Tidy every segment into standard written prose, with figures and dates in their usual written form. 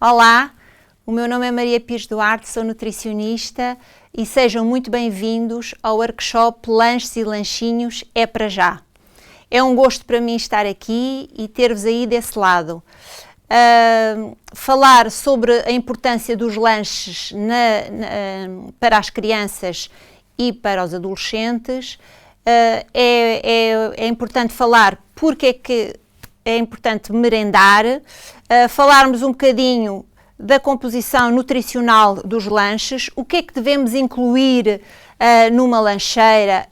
Olá, o meu nome é Maria Pires Duarte, sou nutricionista e sejam muito bem-vindos ao workshop Lanches e Lanchinhos é para já. É um gosto para mim estar aqui e ter-vos aí desse lado. Falar sobre a importância dos lanches para as crianças e para os adolescentes. É importante falar porque é que é importante merendar, falarmos um bocadinho da composição nutricional dos lanches, o que é que devemos incluir numa lancheira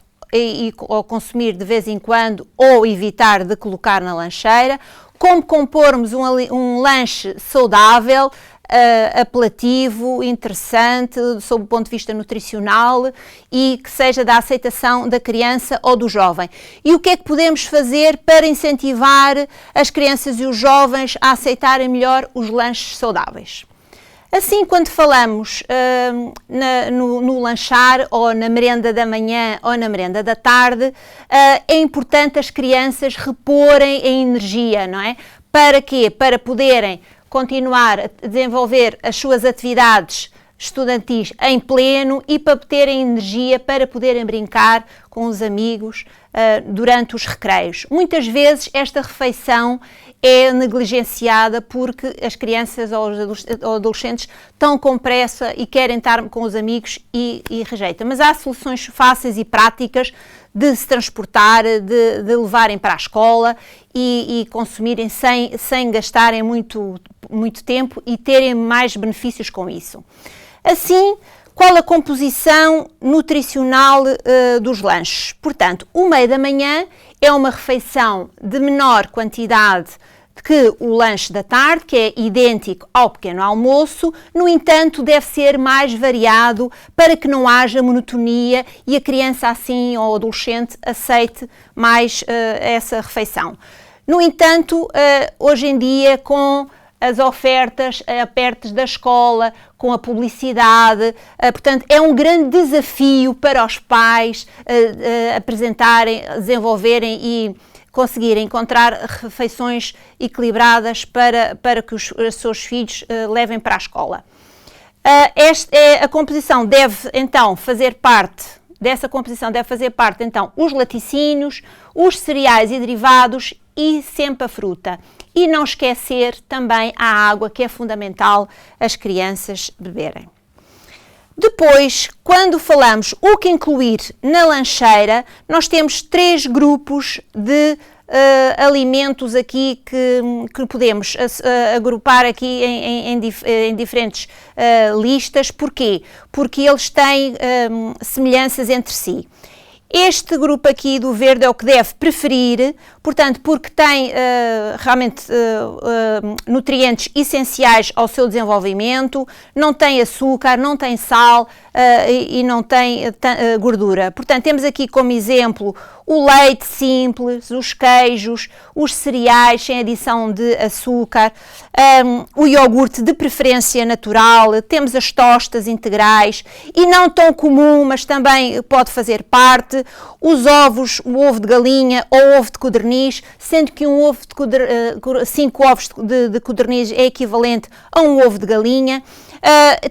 ou consumir de vez em quando ou evitar de colocar na lancheira, como compormos um lanche saudável, apelativo, interessante, sob o ponto de vista nutricional e que seja da aceitação da criança ou do jovem. E o que é que podemos fazer para incentivar as crianças e os jovens a aceitarem melhor os lanches saudáveis? Assim, quando falamos no lanchar, ou na merenda da manhã, ou na merenda da tarde, é importante as crianças reporem a energia, não é? Para quê? Para poderem continuar a desenvolver as suas atividades estudantis em pleno e para terem energia para poderem brincar com os amigos durante os recreios. Muitas vezes esta refeição é negligenciada porque as crianças ou os adolescentes estão com pressa e querem estar com os amigos e rejeitam. Mas há soluções fáceis e práticas de se transportar, de levarem para a escola e consumirem sem gastarem muito tempo e terem mais benefícios com isso. Assim, qual a composição nutricional dos lanches? Portanto, o meio da manhã é uma refeição de menor quantidade que o lanche da tarde, que é idêntico ao pequeno almoço, no entanto, deve ser mais variado para que não haja monotonia e a criança assim ou o adolescente aceite mais essa refeição. No entanto, hoje em dia, com as ofertas apertas da escola, com a publicidade, portanto, é um grande desafio para os pais apresentarem, desenvolverem e conseguirem encontrar refeições equilibradas para que os seus filhos levem para a escola. A composição deve então fazer parte, dessa composição deve fazer parte então os laticínios, os cereais e derivados e sempre a fruta. E não esquecer também a água, que é fundamental as crianças beberem. Depois, quando falamos o que incluir na lancheira, nós temos 3 grupos de alimentos aqui que podemos agrupar aqui em diferentes listas. Porquê? Porque eles têm semelhanças entre si. Este grupo aqui do verde é o que deve preferir, portanto, porque tem realmente nutrientes essenciais ao seu desenvolvimento, não tem açúcar, não tem sal e não tem gordura. Portanto, temos aqui como exemplo o leite simples, os queijos, os cereais sem adição de açúcar, o iogurte de preferência natural, temos as tostas integrais e não tão comum, mas também pode fazer parte, os ovos, o ovo de galinha ou ovo de codorniz, sendo que 5 ovos de codorniz é equivalente a um ovo de galinha.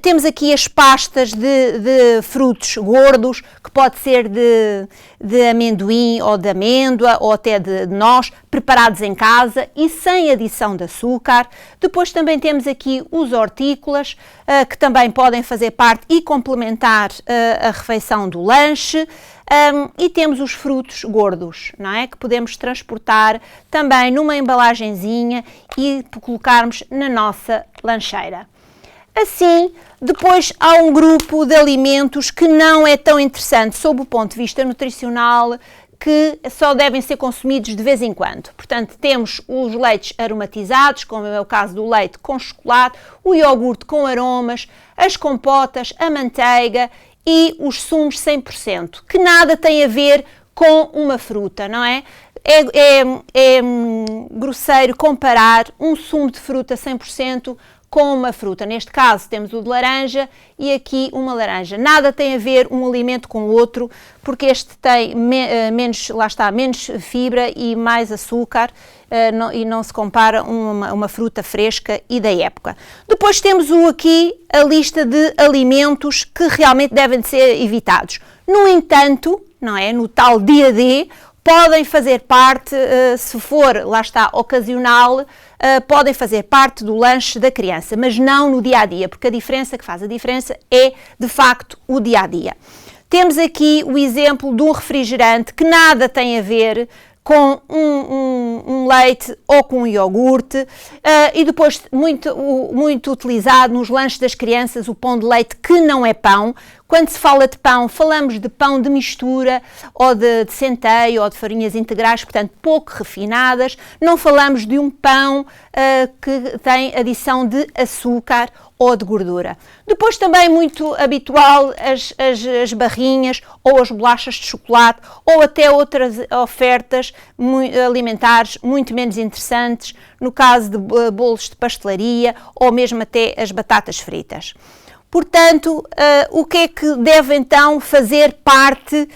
Temos aqui as pastas de frutos gordos, que pode ser de amendoim ou de amêndoa ou até de noz, preparados em casa e sem adição de açúcar. Depois também temos aqui os hortícolas, que também podem fazer parte e complementar a refeição do lanche. E temos os frutos gordos, não é? Que podemos transportar também numa embalagenzinha e colocarmos na nossa lancheira. Assim, depois há um grupo de alimentos que não é tão interessante sob o ponto de vista nutricional, que só devem ser consumidos de vez em quando. Portanto, temos os leites aromatizados, como é o caso do leite com chocolate, o iogurte com aromas, as compotas, a manteiga e os sumos 100%, que nada tem a ver com uma fruta, não é? É grosseiro comparar um sumo de fruta 100% com uma fruta. Neste caso temos o de laranja e aqui uma laranja. Nada tem a ver um alimento com o outro, porque este tem menos fibra e mais açúcar, e não se compara uma fruta fresca e da época. Depois temos aqui a lista de alimentos que realmente devem ser evitados. No entanto, não é, no tal dia D, podem fazer parte, se for, lá está, ocasional, podem fazer parte do lanche da criança, mas não no dia-a-dia, porque a diferença que faz a diferença é, de facto, o dia-a-dia. Temos aqui o exemplo de um refrigerante que nada tem a ver com um leite ou com um iogurte, e depois muito utilizado nos lanches das crianças, o pão de leite, que não é pão. Quando se fala de pão, falamos de pão de mistura, ou de centeio, ou de farinhas integrais, portanto pouco refinadas. Não falamos de um pão que tem adição de açúcar ou de gordura. Depois também muito habitual as barrinhas ou as bolachas de chocolate ou até outras ofertas alimentares muito menos interessantes, no caso de bolos de pastelaria ou mesmo até as batatas fritas. Portanto, o que é que deve então fazer parte,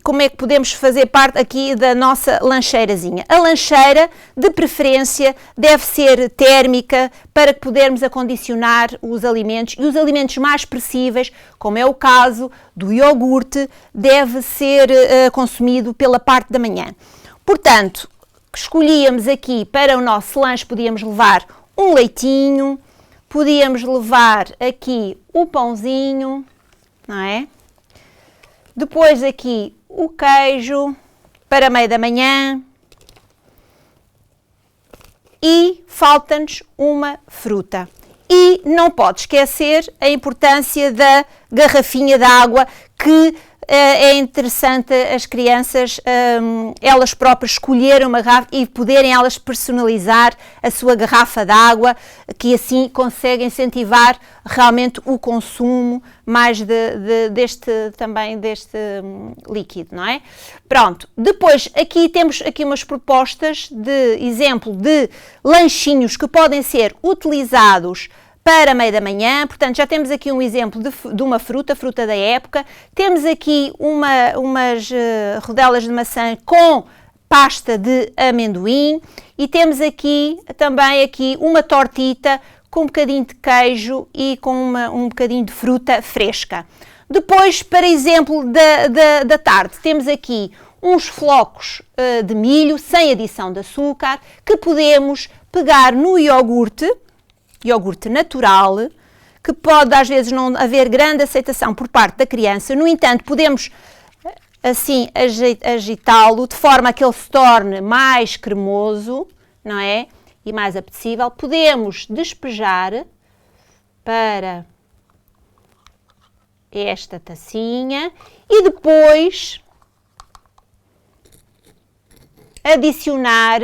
como é que podemos fazer parte aqui da nossa lancheirazinha? A lancheira, de preferência, deve ser térmica para que podermos acondicionar os alimentos, e os alimentos mais perecíveis, como é o caso do iogurte, deve ser consumido pela parte da manhã. Portanto, escolhíamos aqui para o nosso lanche, podíamos levar um leitinho, podíamos levar aqui o pãozinho, não é? Depois aqui o queijo para meio da manhã e falta-nos uma fruta. E não pode esquecer a importância da garrafinha de água, que é interessante as crianças, elas próprias escolherem uma garrafa e poderem elas personalizar a sua garrafa de água, que assim consegue incentivar realmente o consumo mais deste líquido, não é? Pronto, depois aqui temos umas propostas de exemplo de lanchinhos que podem ser utilizados para meio da manhã. Portanto, já temos aqui um exemplo de uma fruta da época. Temos aqui umas rodelas de maçã com pasta de amendoim e temos aqui também uma tortita com um bocadinho de queijo e com um bocadinho de fruta fresca. Depois, para exemplo da tarde, temos aqui uns flocos de milho sem adição de açúcar que podemos pegar no iogurte natural, que pode às vezes não haver grande aceitação por parte da criança. No entanto, podemos assim agitá-lo de forma a que ele se torne mais cremoso, não é? E mais apetecível. Podemos despejar para esta tacinha e depois adicionar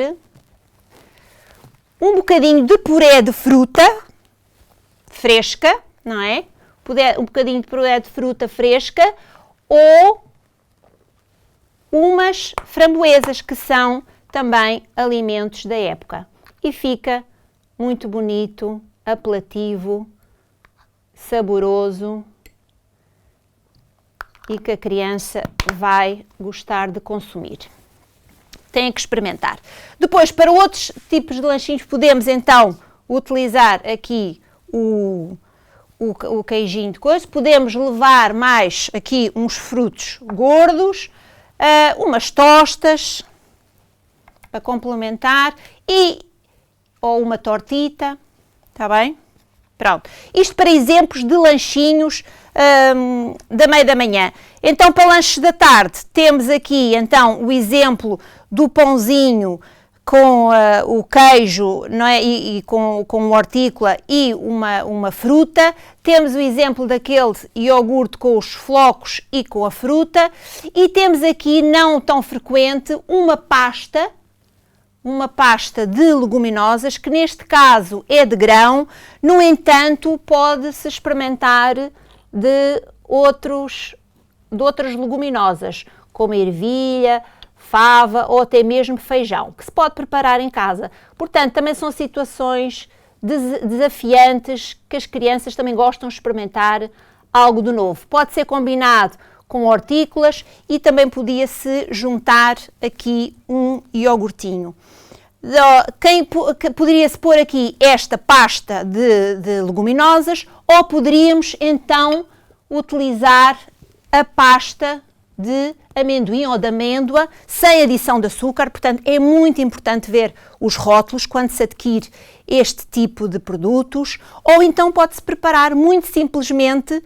um bocadinho de puré de fruta fresca, não é? Um bocadinho de puré de fruta fresca ou umas framboesas, que são também alimentos da época. E fica muito bonito, apelativo, saboroso e que a criança vai gostar de consumir. Têm que experimentar. Depois, para outros tipos de lanchinhos, podemos então utilizar aqui o queijinho de coisa. Podemos levar mais aqui uns frutos gordos, umas tostas para complementar ou uma tortita, está bem? Pronto. Isto para exemplos de lanchinhos da meia da manhã. Então, para lanches da tarde, temos aqui então o exemplo do pãozinho com o queijo, não é? E com hortícola e uma fruta. Temos o exemplo daquele iogurte com os flocos e com a fruta. E temos aqui, não tão frequente, uma pasta de leguminosas, que neste caso é de grão. No entanto, pode-se experimentar de outras leguminosas, como ervilha, fava ou até mesmo feijão, que se pode preparar em casa. Portanto, também são situações desafiantes que as crianças também gostam de experimentar algo de novo. Pode ser combinado com hortícolas e também podia-se juntar aqui um iogurtinho. Poderia-se pôr aqui esta pasta de leguminosas, ou poderíamos então utilizar a pasta de amendoim ou de amêndoa sem adição de açúcar. Portanto, é muito importante ver os rótulos quando se adquire este tipo de produtos, ou então pode-se preparar muito simplesmente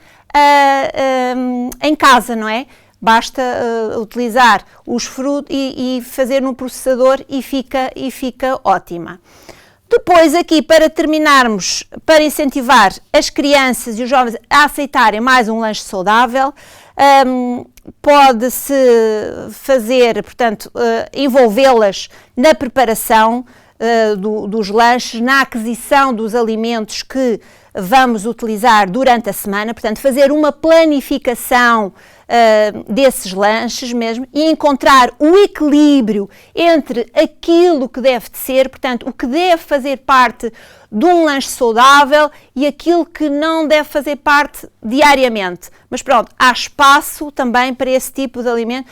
em casa, não é? Basta utilizar os frutos e fazer no processador e fica ótima. Depois aqui, para terminarmos, para incentivar as crianças e os jovens a aceitarem mais um lanche saudável, pode-se fazer, portanto, envolvê-las na preparação dos lanches, na aquisição dos alimentos que vamos utilizar durante a semana, portanto, fazer uma planificação desses lanches mesmo e encontrar o equilíbrio entre aquilo que deve de ser, portanto, o que deve fazer parte de um lanche saudável e aquilo que não deve fazer parte diariamente. Mas pronto, há espaço também para esse tipo de alimento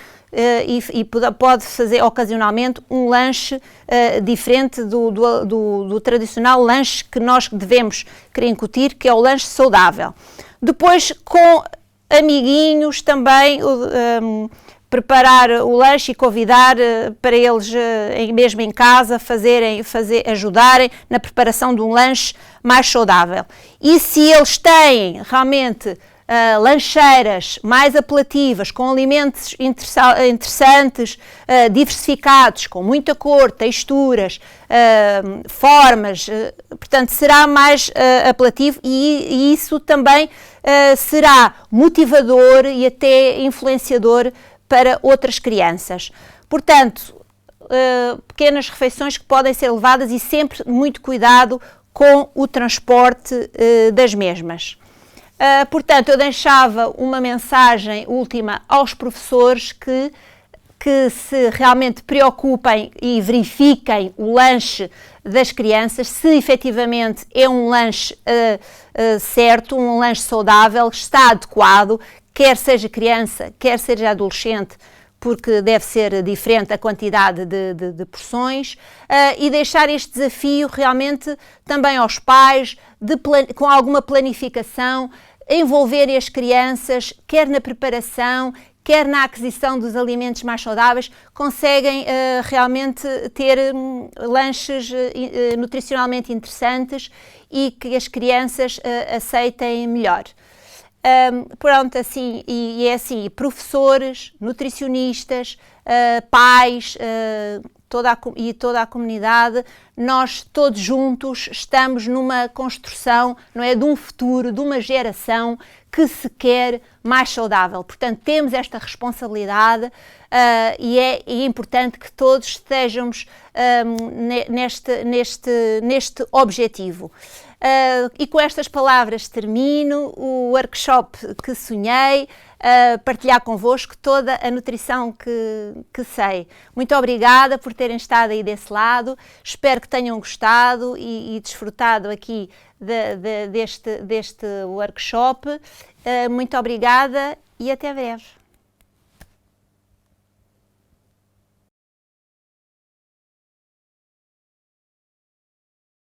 e pode fazer ocasionalmente um lanche diferente do tradicional lanche que nós devemos querer incutir, que é o lanche saudável. Depois, com amiguinhos também, preparar o lanche e convidar para eles, mesmo em casa, ajudarem na preparação de um lanche mais saudável. E se eles têm realmente lancheiras mais apelativas, com alimentos interessantes, diversificados, com muita cor, texturas, formas, portanto será mais apelativo e isso também será motivador e até influenciador para outras crianças. Portanto, pequenas refeições que podem ser levadas e sempre muito cuidado com o transporte das mesmas. Portanto, eu deixava uma mensagem última aos professores que se realmente preocupem e verifiquem o lanche das crianças, se efetivamente é um lanche certo, um lanche saudável, está adequado, quer seja criança, quer seja adolescente, porque deve ser diferente a quantidade de porções, e deixar este desafio realmente também aos pais, com alguma planificação, envolverem as crianças, quer na preparação, quer na aquisição dos alimentos mais saudáveis, conseguem realmente ter lanches nutricionalmente interessantes e que as crianças aceitem melhor. Pronto, assim, e é assim, professores, nutricionistas, pais, toda a comunidade, nós todos juntos estamos numa construção, não é, de um futuro, de uma geração que se quer mais saudável. Portanto, temos esta responsabilidade e é importante que todos estejamos neste objetivo. E com estas palavras termino o workshop que sonhei, partilhar convosco toda a nutrição que sei. Muito obrigada por terem estado aí desse lado, espero que tenham gostado e desfrutado aqui deste workshop. Muito obrigada e até breve.